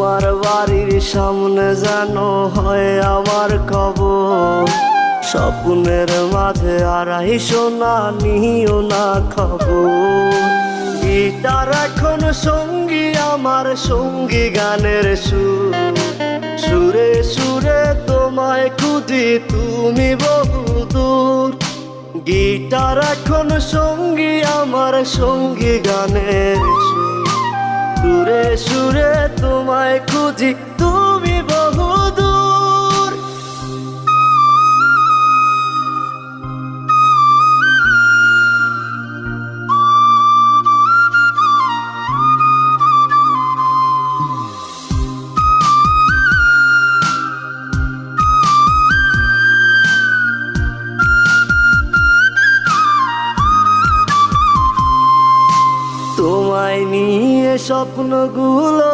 তোমার বাড়ির সামনে যেন হয় আমার কবর। স্বপ্নের মাঝে আড়াইশো না নিও না খবর। গিটার এখন সঙ্গী আমার, সঙ্গী গানের সুর। সুরে সুরে তোমায় খুঁজি তুমি বহুদূর। গিটার এখন সঙ্গী আমার, সঙ্গী গানের সুর। সুরে সুরে তোমায় খুঁজি তুমি বহুদূর। তোমায় নিয়ে স্বপ্নগুলো